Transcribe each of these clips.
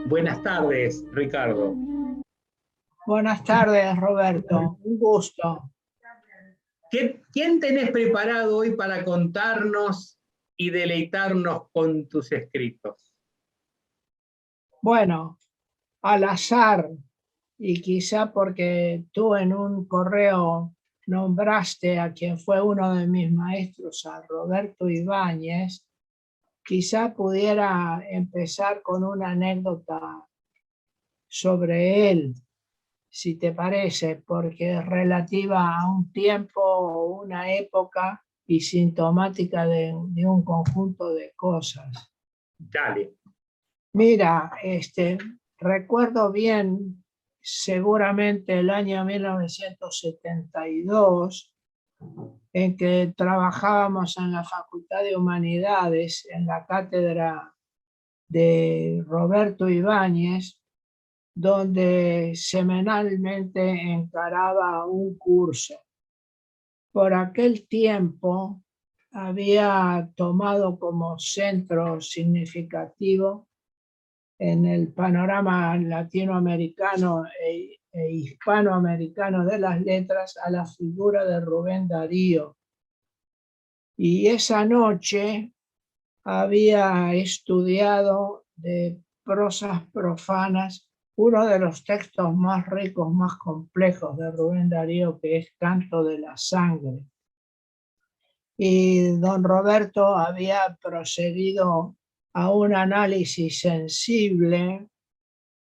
Buenas tardes, Ricardo. Buenas tardes, Roberto. Un gusto. ¿Quién tenés preparado hoy para contarnos y deleitarnos con tus escritos? Bueno, al azar, y quizá porque tú en un correo nombraste a quien fue uno de mis maestros, a Roberto Ibáñez, quizá pudiera empezar con una anécdota sobre él, si te parece, porque es relativa a un tiempo o una época y sintomática de un conjunto de cosas. Dale. Mira, recuerdo bien, seguramente el año 1972, en que trabajábamos en la Facultad de Humanidades, en la cátedra de Roberto Ibáñez, donde semanalmente encaraba un curso. Por aquel tiempo había tomado como centro significativo en el panorama latinoamericano e hispanoamericano de las letras a la figura de Rubén Darío. Y esa noche había estudiado de prosas profanas uno de los textos más ricos, más complejos de Rubén Darío, que es Canto de la Sangre. Y don Roberto había procedido a un análisis sensible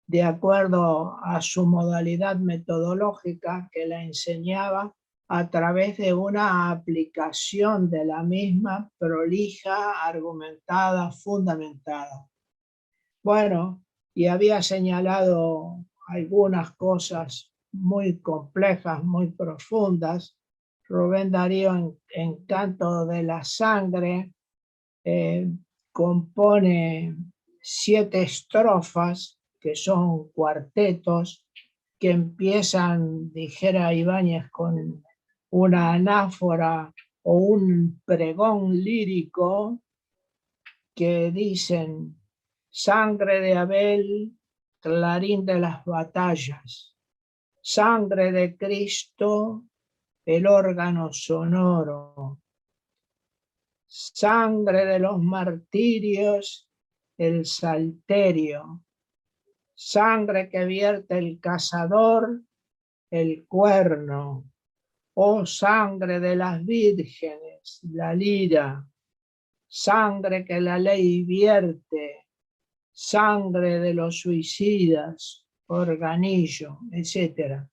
de acuerdo a su modalidad metodológica que la enseñaba a través de una aplicación de la misma prolija, argumentada, fundamentada. Bueno, y había señalado algunas cosas muy complejas, muy profundas. Rubén Darío en Canto de la Sangre compone 7 estrofas que son cuartetos que empiezan, dijera Ibáñez, con una anáfora o un pregón lírico que dicen: sangre de Abel, clarín de las batallas, sangre de Cristo, el órgano sonoro, sangre de los martirios, el salterio, sangre que vierte el cazador, el cuerno, oh sangre de las vírgenes, la lira, sangre que la ley vierte, sangre de los suicidas, organillo, etc.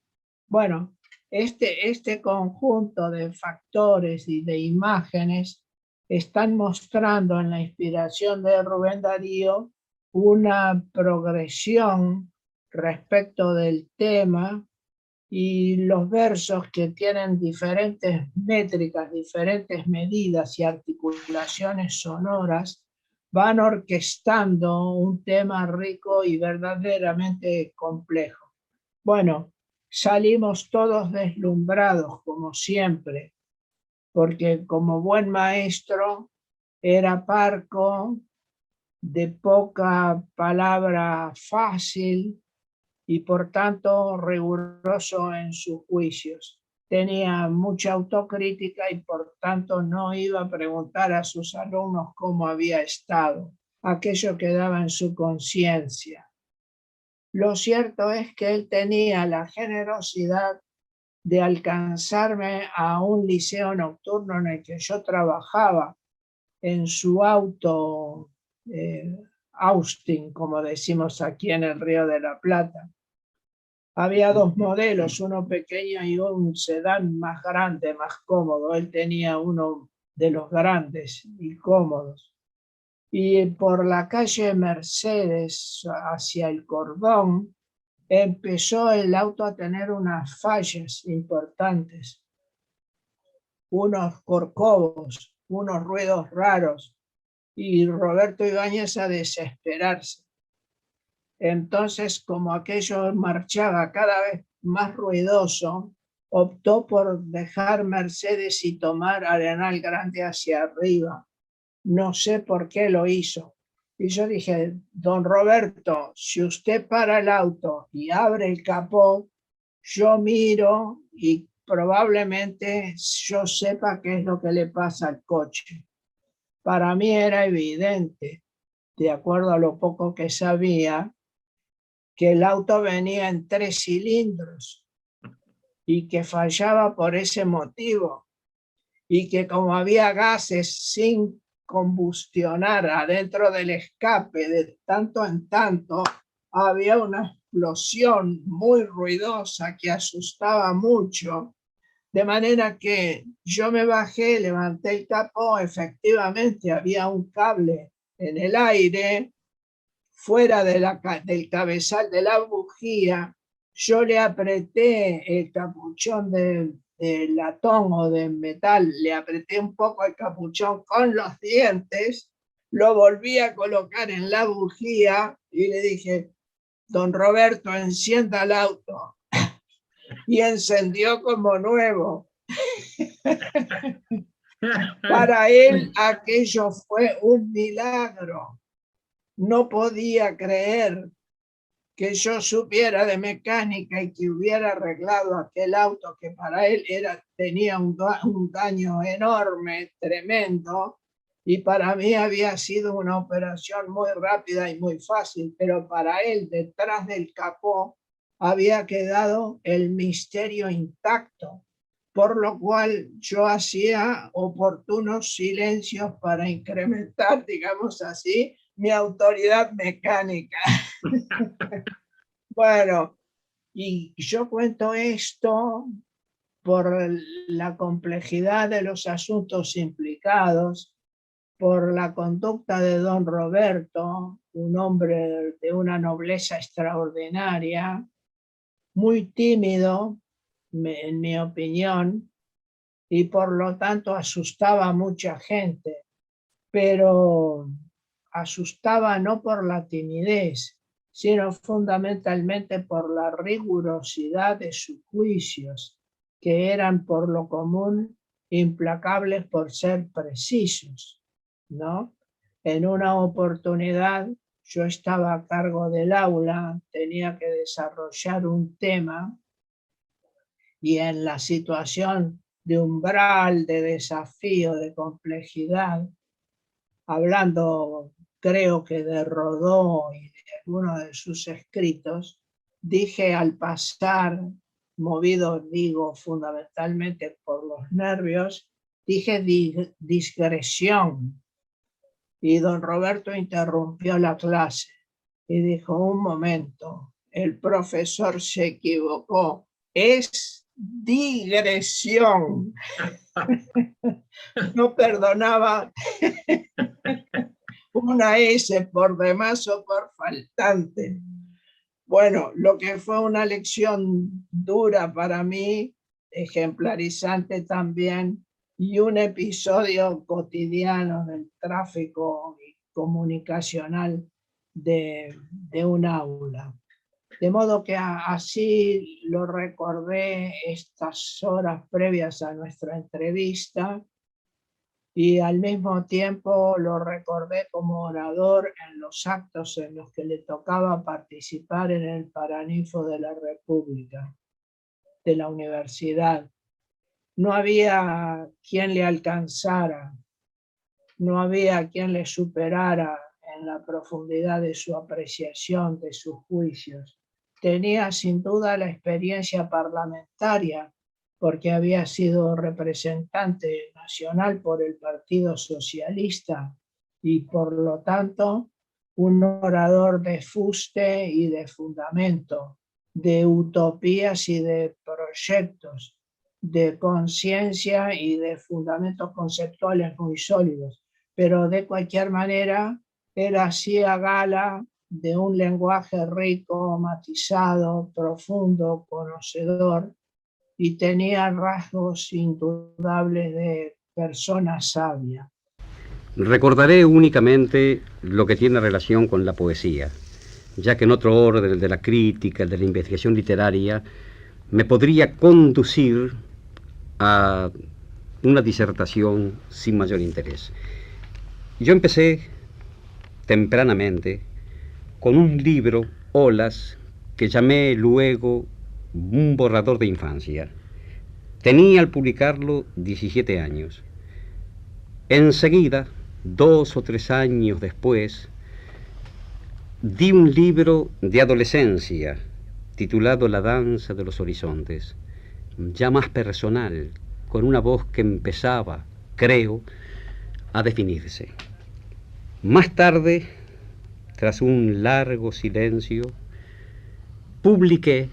Bueno, este conjunto de factores y de imágenes están mostrando en la inspiración de Rubén Darío una progresión respecto del tema, y los versos, que tienen diferentes métricas, diferentes medidas y articulaciones sonoras, van orquestando un tema rico y verdaderamente complejo. Bueno, salimos todos deslumbrados, como siempre, porque como buen maestro era parco, de poca palabra fácil y por tanto riguroso en sus juicios. Tenía mucha autocrítica y por tanto no iba a preguntar a sus alumnos cómo había estado. Aquello quedaba en su conciencia. Lo cierto es que él tenía la generosidad de alcanzarme a un liceo nocturno en el que yo trabajaba, en su auto Austin, como decimos aquí en el Río de la Plata. Había 2 modelos, uno pequeño y un sedán más grande, más cómodo. Él tenía uno de los grandes y cómodos. Y por la calle Mercedes hacia el Cordón empezó el auto a tener unas fallas importantes, unos corcovos, unos ruidos raros, y Roberto Ibáñez a desesperarse. Entonces, como aquello marchaba cada vez más ruidoso, optó por dejar Mercedes y tomar Arenal Grande hacia arriba. No sé por qué lo hizo. Y yo dije, don Roberto, si usted para el auto y abre el capó, yo miro y probablemente yo sepa qué es lo que le pasa al coche. Para mí era evidente, de acuerdo a lo poco que sabía, que el auto venía en 3 cilindros y que fallaba por ese motivo, y que como había gases sin combustionar adentro del escape de tanto en tanto, había una explosión muy ruidosa que asustaba mucho, de manera que yo me bajé, levanté el capó, efectivamente había un cable en el aire, fuera del cabezal de la bujía. Yo le apreté el capuchón de latón o de metal, le apreté un poco el capuchón con los dientes, lo volví a colocar en la bujía y le dije, don Roberto, encienda el auto. Y encendió como nuevo. Para él aquello fue un milagro. No podía creer que yo supiera de mecánica y que hubiera arreglado aquel auto que para él tenía un daño enorme, tremendo, y para mí había sido una operación muy rápida y muy fácil, pero para él detrás del capó había quedado el misterio intacto, por lo cual yo hacía oportunos silencios para incrementar, digamos así, mi autoridad mecánica. Bueno, y yo cuento esto por la complejidad de los asuntos implicados, por la conducta de don Roberto, un hombre de una nobleza extraordinaria, muy tímido, en mi opinión, y por lo tanto asustaba a mucha gente, pero asustaba no por la timidez, sino fundamentalmente por la rigurosidad de sus juicios, que eran por lo común implacables por ser precisos, ¿no? En una oportunidad yo estaba a cargo del aula, tenía que desarrollar un tema y en la situación de umbral, de desafío, de complejidad, hablando creo que de Rodó y de algunos de sus escritos, dije al pasar, movido, digo, fundamentalmente por los nervios, dije digresión. Y don Roberto interrumpió la clase y dijo, un momento, el profesor se equivocó, es digresión. No perdonaba una S por demás o por faltante. Bueno, lo que fue una lección dura para mí, ejemplarizante también, y un episodio cotidiano del tráfico comunicacional de un aula. De modo que así lo recordé estas horas previas a nuestra entrevista, y al mismo tiempo lo recordé como orador en los actos en los que le tocaba participar en el Paraninfo de la República, de la universidad. No había quien le alcanzara, no había quien le superara en la profundidad de su apreciación, de sus juicios. Tenía sin duda la experiencia parlamentaria, porque había sido representante nacional por el Partido Socialista y por lo tanto un orador de fuste y de fundamento, de utopías y de proyectos, de conciencia y de fundamentos conceptuales muy sólidos, pero de cualquier manera él hacía gala de un lenguaje rico, matizado, profundo, conocedor, y tenía rasgos indudables de persona sabia. Recordaré únicamente lo que tiene relación con la poesía, ya que en otro orden, el de la crítica, el de la investigación literaria, me podría conducir a una disertación sin mayor interés. Yo empecé tempranamente con un libro, Olas, que llamé luego un borrador de infancia. Tenía al publicarlo 17 años. Enseguida, 2 o 3 años después, di un libro de adolescencia titulado La danza de los horizontes, ya más personal, con una voz que empezaba, creo, a definirse. Más tarde, tras un largo silencio, publiqué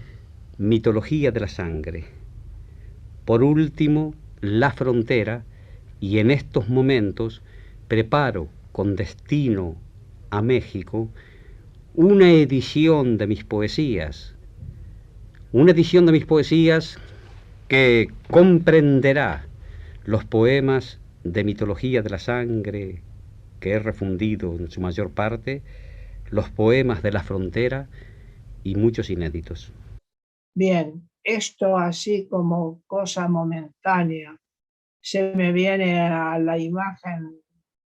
Mitología de la sangre. Por último, La frontera, y en estos momentos preparo con destino a México una edición de mis poesías. Una edición de mis poesías que comprenderá los poemas de Mitología de la sangre que he refundido en su mayor parte, los poemas de La frontera y muchos inéditos. Bien, esto así como cosa momentánea, se me viene a la imagen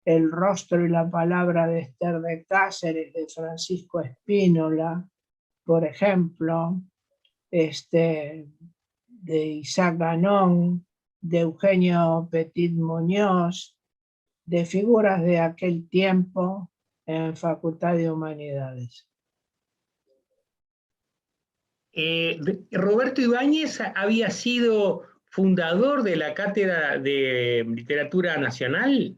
el rostro y la palabra de Esther de Cáceres, de Francisco Espínola, por ejemplo, de Isaac Ganón, de Eugenio Petit Muñoz, de figuras de aquel tiempo en Facultad de Humanidades. Roberto Ibáñez había sido fundador de la Cátedra de Literatura Nacional.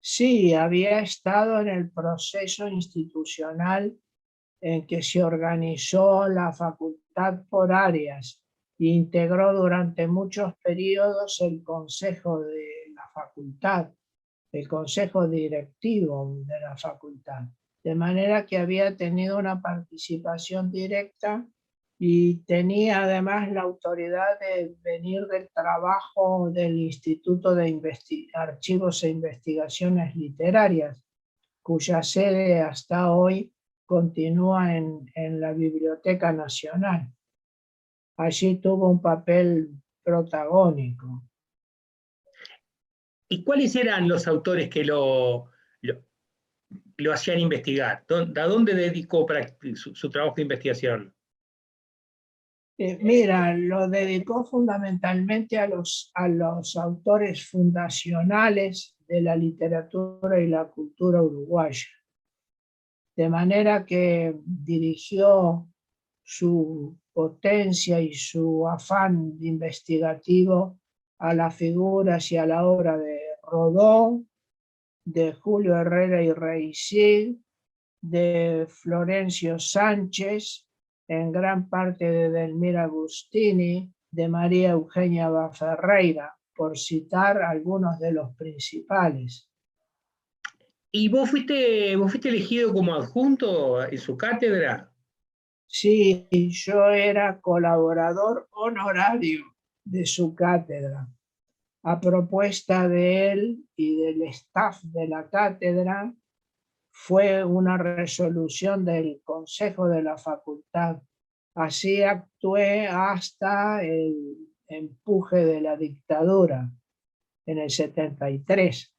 Sí, había estado en el proceso institucional en que se organizó la facultad por áreas e integró durante muchos periodos el consejo de la facultad, el consejo directivo de la facultad, de manera que había tenido una participación directa y tenía además la autoridad de venir del trabajo del Instituto de Archivos e Investigaciones Literarias, cuya sede hasta hoy continúa en la Biblioteca Nacional. Allí tuvo un papel protagónico. ¿Y cuáles eran los autores que lo hacían investigar? ¿A dónde dedicó su trabajo de investigación? Mira, lo dedicó fundamentalmente a los autores fundacionales de la literatura y la cultura uruguaya. De manera que dirigió su potencia y su afán investigativo a las figuras y a la obra de Rodó, de Julio Herrera y Reisig, de Florencio Sánchez, en gran parte de Delmira Agustini, de María Eugenia Baferreira, por citar algunos de los principales. ¿Y vos fuiste elegido como adjunto en su cátedra? Sí, yo era colaborador honorario de su cátedra. A propuesta de él y del staff de la cátedra, fue una resolución del Consejo de la Facultad. Así actué hasta el empuje de la dictadura en el 73,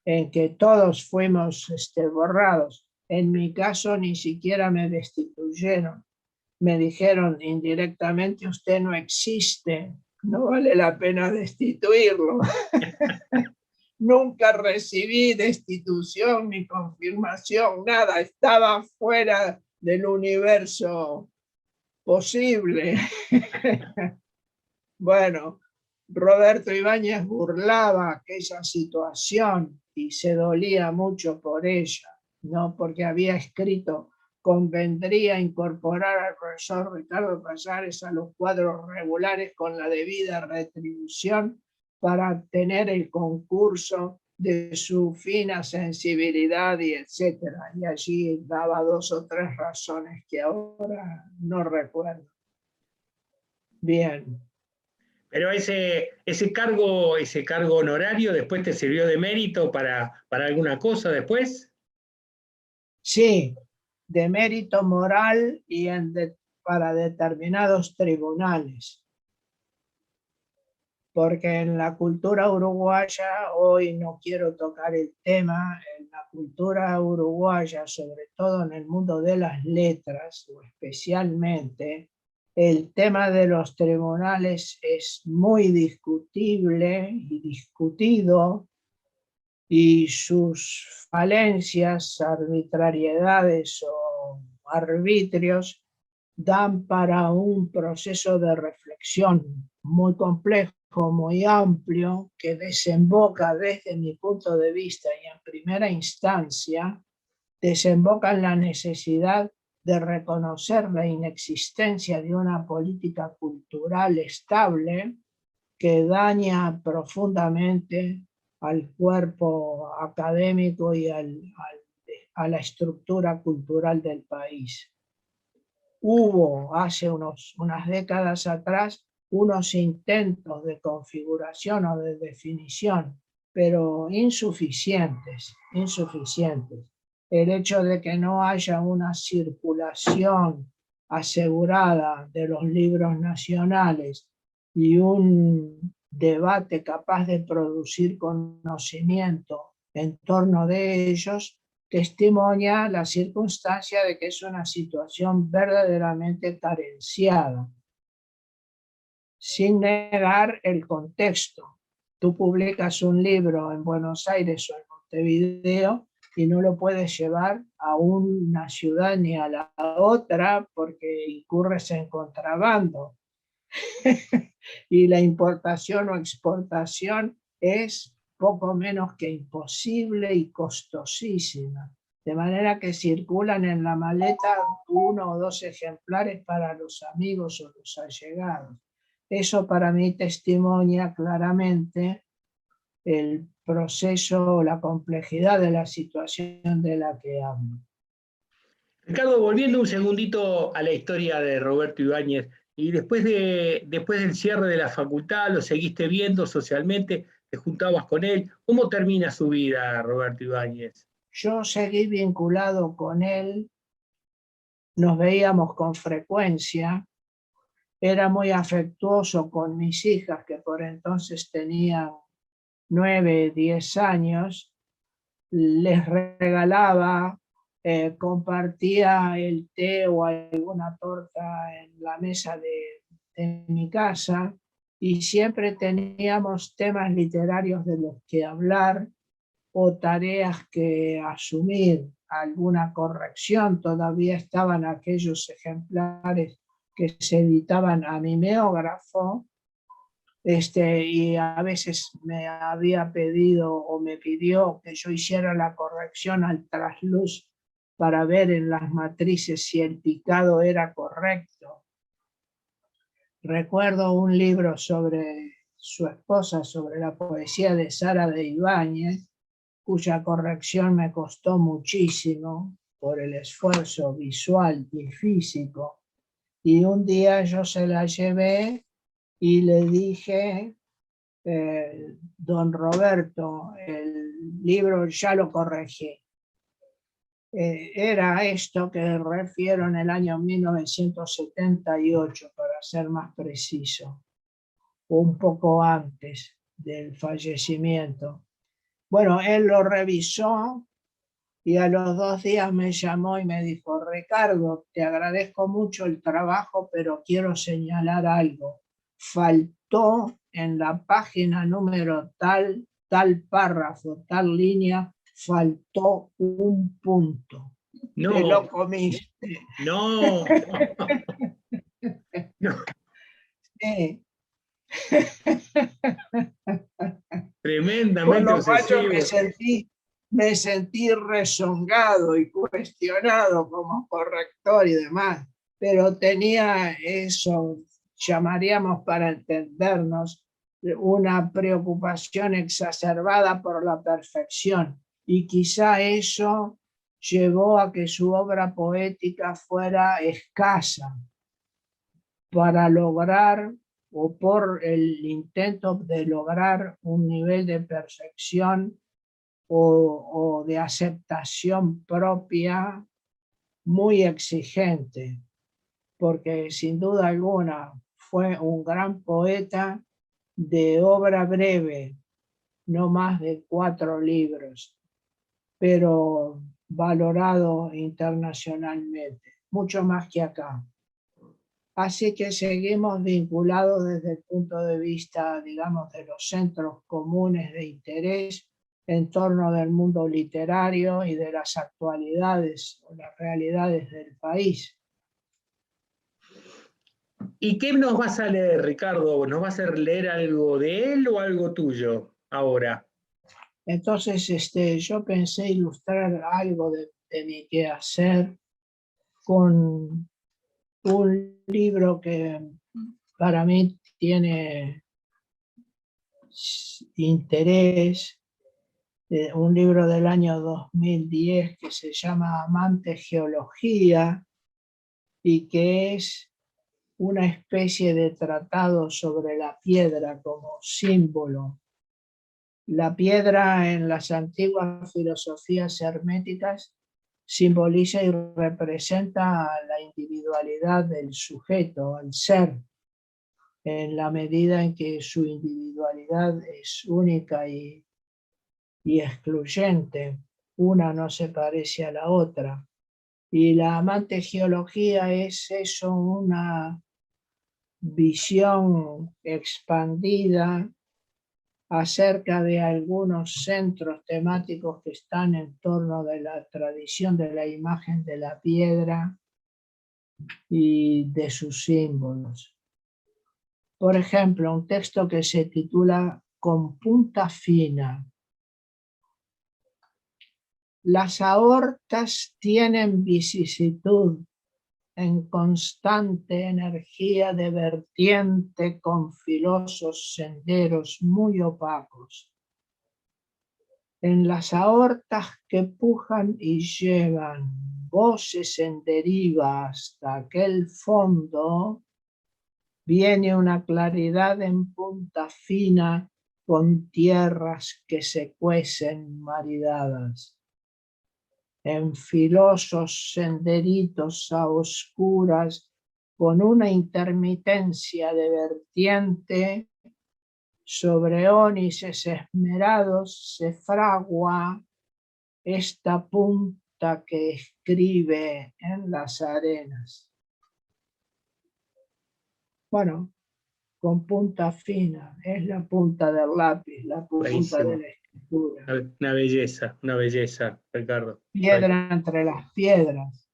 en que todos fuimos borrados. En mi caso ni siquiera me destituyeron. Me dijeron indirectamente: usted no existe, no vale la pena destituirlo. Nunca recibí destitución ni confirmación, nada, estaba fuera del universo posible. Bueno, Roberto Ibáñez burlaba aquella situación y se dolía mucho por ella, ¿no? Porque había escrito: convendría incorporar al profesor Ricardo Pallares a los cuadros regulares con la debida retribución para tener el concurso de su fina sensibilidad y etcétera. Y allí daba 2 o 3 razones que ahora no recuerdo. Bien. Pero ese cargo honorario después te sirvió de mérito para alguna cosa después. Sí, de mérito moral y para determinados tribunales. porque en la cultura uruguaya, hoy no quiero tocar el tema, en la cultura uruguaya, sobre todo en el mundo de las letras, o especialmente, el tema de los tribunales es muy discutible y discutido, y sus falencias, arbitrariedades o arbitrios dan para un proceso de reflexión muy complejo, muy amplio, que desemboca desde mi punto de vista y en primera instancia, desemboca en la necesidad de reconocer la inexistencia de una política cultural estable que daña profundamente al cuerpo académico y a la estructura cultural del país. Hubo hace unas décadas atrás unos intentos de configuración o de definición, pero insuficientes. El hecho de que no haya una circulación asegurada de los libros nacionales y un debate capaz de producir conocimiento en torno de ellos, testimonia la circunstancia de que es una situación verdaderamente carenciada, sin negar el contexto. Tú publicas un libro en Buenos Aires o en Montevideo y no lo puedes llevar a una ciudad ni a la otra porque incurres en contrabando. Y la importación o exportación es poco menos que imposible y costosísima. De manera que circulan en la maleta 1 o 2 ejemplares para los amigos o los allegados. Eso para mí testimonia claramente el proceso, la complejidad de la situación de la que hablo. Ricardo, volviendo un segundito a la historia de Roberto Ibáñez, y después del cierre de la facultad, lo seguiste viendo socialmente, te juntabas con él. ¿Cómo termina su vida, Roberto Ibáñez? Yo seguí vinculado con él, nos veíamos con frecuencia, era muy afectuoso con mis hijas, que por entonces tenían 9, 10 años, les regalaba, compartía el té o alguna torta en la mesa de mi casa, y siempre teníamos temas literarios de los que hablar o tareas que asumir, alguna corrección. Todavía estaban aquellos ejemplares que se editaban a mimeógrafo, y a veces me había pedido o me pidió que yo hiciera la corrección al trasluz para ver en las matrices si el picado era correcto. Recuerdo un libro sobre su esposa, sobre la poesía de Sara de Ibáñez, cuya corrección me costó muchísimo por el esfuerzo visual y físico. Y un día yo se la llevé y le dije, don Roberto, el libro ya lo corregí. Era esto que refiero en el año 1978, para ser más preciso, un poco antes del fallecimiento. Bueno, él lo revisó y a los 2 días me llamó y me dijo, Ricardo, te agradezco mucho el trabajo, pero quiero señalar algo. Faltó en la página número tal párrafo, tal línea, faltó un punto. No, te lo comiste. No. No. Sí. Tremendamente Por lo cual yo obsesivo. me sentí rezongado y cuestionado como corrector y demás, pero tenía eso, llamaríamos para entendernos, una preocupación exacerbada por la perfección, y quizá eso llevó a que su obra poética fuera escasa para lograr, o por el intento de lograr un nivel de perfección o de aceptación propia muy exigente, porque sin duda alguna fue un gran poeta, de obra breve, no más de 4 libros, pero valorado internacionalmente, mucho más que acá. Así que seguimos vinculados desde el punto de vista, digamos, de los centros comunes de interés en torno del mundo literario y de las actualidades o las realidades del país. ¿Y qué nos vas a leer, Ricardo? ¿Nos vas a leer algo de él o algo tuyo ahora? Entonces, yo pensé ilustrar algo de mi quehacer con un libro que para mí tiene interés, un libro del año 2010 que se llama Amante Geología y que es una especie de tratado sobre la piedra como símbolo. La piedra en las antiguas filosofías herméticas simboliza y representa la individualidad del sujeto, al ser, en la medida en que su individualidad es única y excluyente. Una no se parece a la otra. Y la amante geología es eso, una visión expandida acerca de algunos centros temáticos que están en torno de la tradición de la imagen de la piedra y de sus símbolos. Por ejemplo, un texto que se titula Con punta fina. Las aortas tienen vicisitud en constante energía de vertiente con filosos senderos muy opacos. En las aortas que pujan y llevan voces en deriva hasta aquel fondo, viene una claridad en punta fina con tierras que se cuecen maridadas. En filosos senderitos a oscuras, con una intermitencia de vertiente, sobre ónices esmerados se fragua esta punta que escribe en las arenas. Bueno, con punta fina, es la punta del lápiz, la punta Buenísimo. de la escritura. Una belleza, Ricardo. Piedra entre las piedras.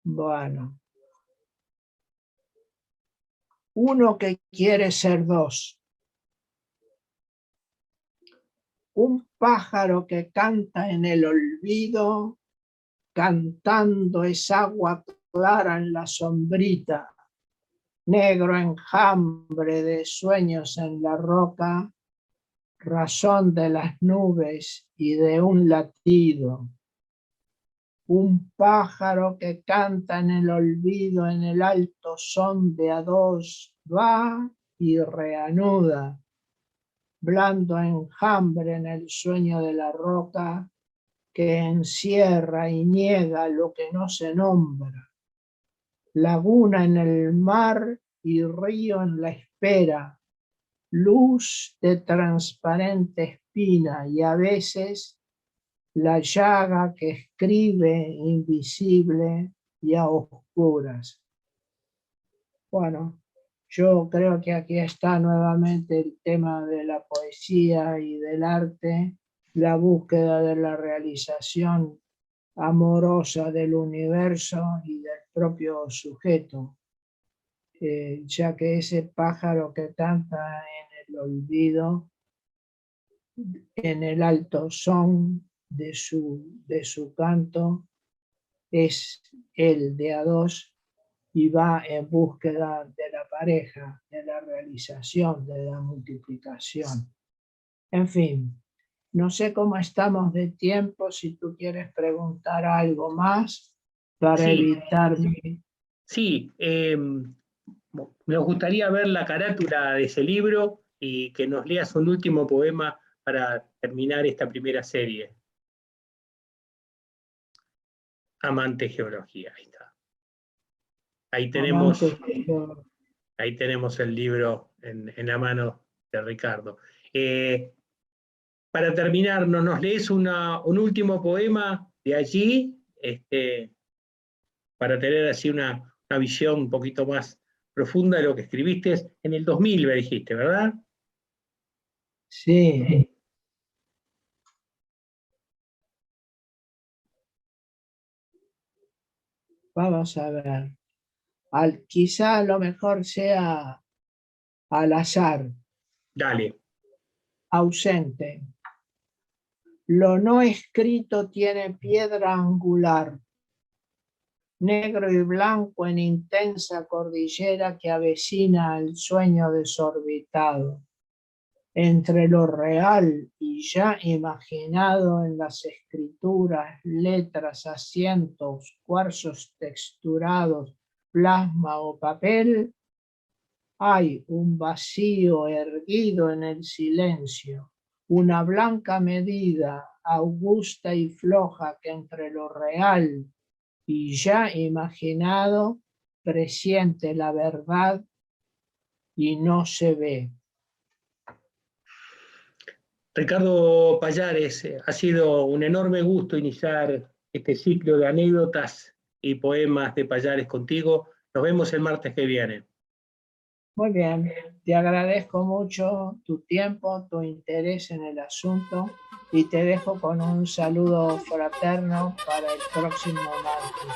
Bueno. Uno que quiere ser dos. Un pájaro que canta en el olvido, cantando es agua clara en la sombrita, negro enjambre de sueños en la roca, razón de las nubes y de un latido. Un pájaro que canta en el olvido, en el alto son de a dos, va y reanuda. Blando enjambre en el sueño de la roca que encierra y niega lo que no se nombra. Laguna en el mar y río en la espera, luz de transparente espina y a veces la llaga que escribe invisible y a oscuras. Bueno, yo creo que aquí está nuevamente el tema de la poesía y del arte, la búsqueda de la realización amorosa del universo y del propio sujeto, ya que ese pájaro que canta en el olvido, en el alto son de su canto, es el de a dos y va en búsqueda de la pareja, de la realización, de la multiplicación. En fin, no sé cómo estamos de tiempo, si tú quieres preguntar algo más para evitar mi... Sí, nos gustaría ver la carátula de ese libro y que nos leas un último poema para terminar esta primera serie. Amante Geología, ahí está. Ahí tenemos ahí tenemos el libro en la mano de Ricardo. Para terminar, ¿nos lees un último poema de allí? Para tener así una visión un poquito más profunda de lo que escribiste en el 2000, me dijiste, ¿verdad? Sí. Vamos a ver. Quizá a lo mejor sea al azar. Dale. Ausente. Lo no escrito tiene piedra angular, negro y blanco en intensa cordillera que avecina el sueño desorbitado, entre lo real y ya imaginado en las escrituras, letras, asientos, cuarzos texturados, plasma o papel, hay un vacío erguido en el silencio, una blanca medida augusta y floja que entre lo real y ya imaginado presiente la verdad y no se ve. Ricardo Pallares, ha sido un enorme gusto iniciar este ciclo de anécdotas y poemas de Pallares contigo. Nos vemos el martes que viene. Muy bien, te agradezco mucho tu tiempo, tu interés en el asunto y te dejo con un saludo fraterno para el próximo martes.